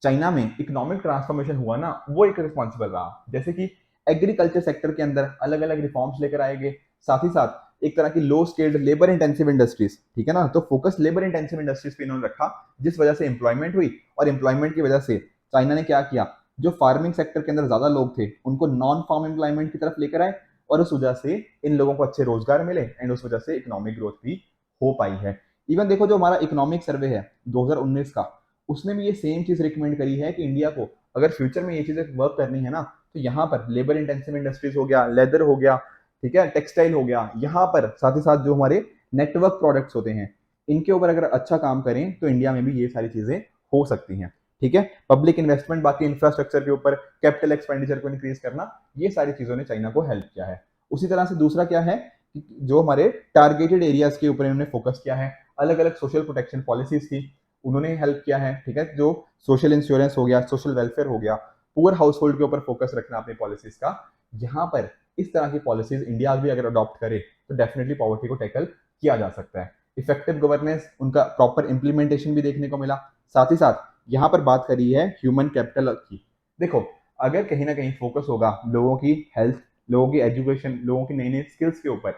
चाइना में इकोनॉमिक ट्रांसफॉर्मेशन हुआ ना, वो एक रिस्पॉन्सिबल रहा। जैसे कि एग्रीकल्चर सेक्टर के अंदर अलग अलग रिफॉर्म्स लेकर आए गए, साथ ही साथ एक तरह की लो स्केल्ड लेबर इंटेंसिव इंडस्ट्रीज, ठीक है ना, तो फोकस लेबर इंटेंसिव इंडस्ट्रीज पे इन्होंने रखा, जिस वजह से एम्प्लॉयमेंट हुई। और एम्प्लॉयमेंट की वजह से चाइना ने क्या किया, जो फार्मिंग सेक्टर के अंदर ज्यादा लोग थे उनको नॉन फार्म एम्प्लॉयमेंट की तरफ लेकर आए, और उस वजह से इन लोगों को अच्छे रोजगार मिले, एंड उस वजह से इकोनॉमिक ग्रोथ भी हो पाई है। इवन देखो जो हमारा इकोनॉमिक सर्वे है 2019 का, उसने भी ये सेम चीज रिकमेंड करी है कि इंडिया को अगर फ्यूचर में ये चीजें वर्क करनी है ना, तो यहाँ पर लेबर इंटेंसिव इंडस्ट्रीज हो गया, लेदर हो गया, ठीक है, टेक्सटाइल हो गया, यहाँ पर साथ ही साथ जो हमारे नेटवर्क प्रोडक्ट्स होते हैं, इनके ऊपर अगर अच्छा काम करें तो इंडिया में भी ये सारी चीजें हो सकती हैं। ठीक है, पब्लिक इन्वेस्टमेंट, बाकी इंफ्रास्ट्रक्चर के ऊपर कैपिटल एक्सपेंडिचर को इंक्रीज करना, ये सारी चीजों ने चाइना को हेल्प किया है। उसी तरह से दूसरा क्या है कि जो हमारे टारगेटेड एरियाज के ऊपर इन्होंने फोकस किया है, अलग अलग सोशल प्रोटेक्शन पॉलिसीज की उन्होंने हेल्प किया है। ठीक है, जो सोशल इंश्योरेंस हो गया, सोशल वेलफेयर हो गया, पुअर हाउस होल्ड के ऊपर फोकस रखना अपनी पॉलिसीज का, यहाँ पर इस तरह की पॉलिसीज इंडिया भी अगर अडॉप्ट करे तो डेफिनेटली पॉवर्टी को टैकल किया जा सकता है। इफेक्टिव गवर्नेंस, उनका प्रॉपर इंप्लीमेंटेशन भी देखने को मिला। साथ ही साथ यहाँ पर बात करी है ह्यूमन कैपिटल की। देखो, अगर कहीं ना कहीं फोकस होगा लोगों की हेल्थ, लोगों की एजुकेशन, लोगों की नई नई स्किल्स के ऊपर,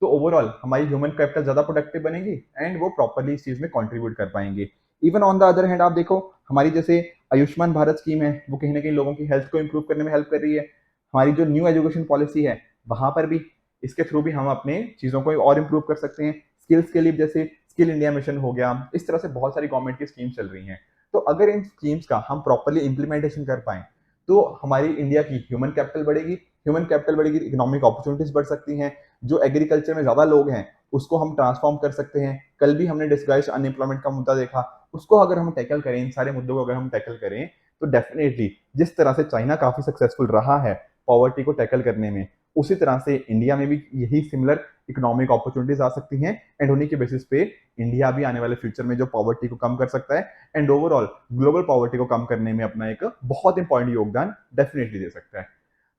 तो ओवरऑल हमारी ह्यूमन कैपिटल ज्यादा प्रोडक्टिव बनेगी, एंड वो प्रॉपरली इस चीज में कंट्रीब्यूट कर पाएंगे। Even on the other hand आप देखो, हमारी जैसे आयुष्मान भारत स्कीम है, वो कहीं ना कहीं लोगों की हेल्थ को इंप्रूव करने में हेल्प कर रही है। हमारी जो न्यू एजुकेशन पॉलिसी है, वहां पर भी इसके थ्रू भी हम अपने चीजों को और इंप्रूव कर सकते हैं। स्किल्स के लिए जैसे स्किल इंडिया मिशन हो गया, इस तरह से बहुत सारी गवर्नमेंट की स्कीम चल रही हैं। तो अगर इन स्कीम्स का हम प्रॉपरली इंप्लीमेंटेशन कर पाए तो हमारी इंडिया की ह्यूमन कैपिटल बढ़ेगी। ह्यूमन कैपिटल बढ़ेगी, इकोनॉमिक अपॉर्चुनिटीज बढ़ सकती हैं। जो एग्रीकल्चर में ज्यादा लोग हैं उसको हम ट्रांसफॉर्म कर सकते हैं। कल भी हमने डिस्गाइज अनएम्प्लॉयमेंट का मुद्दा देखा, उसको अगर हम टैकल करें, इन सारे मुद्दों को अगर हम टैकल करें, तो डेफिनेटली जिस तरह से चाइना काफी सक्सेसफुल रहा है पॉवर्टी को टैकल करने में, उसी तरह से इंडिया में भी यही सिमिलर इकोनॉमिक अपॉर्चुनिटीज आ सकती हैं, एंड उन्हीं के बेसिस पे इंडिया भी आने वाले फ्यूचर में जो पॉवर्टी को कम कर सकता है, एंड ओवरऑल ग्लोबल पॉवर्टी को कम करने में अपना एक बहुत इंपॉर्टेंट योगदान डेफिनेटली दे सकता है।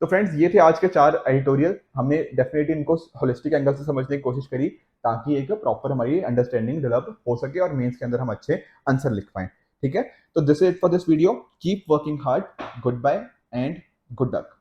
तो फ्रेंड्स, ये थे आज के 4 एडिटोरियल। हमने डेफिनेटली इनको होलिस्टिक एंगल से समझने की कोशिश करी, ताकि एक प्रॉपर हमारी अंडरस्टैंडिंग डेवलप हो सके और मेंस के अंदर हम अच्छे आंसर लिख पाए। ठीक है, तो this is it for this video. Keep working hard, goodbye and good luck.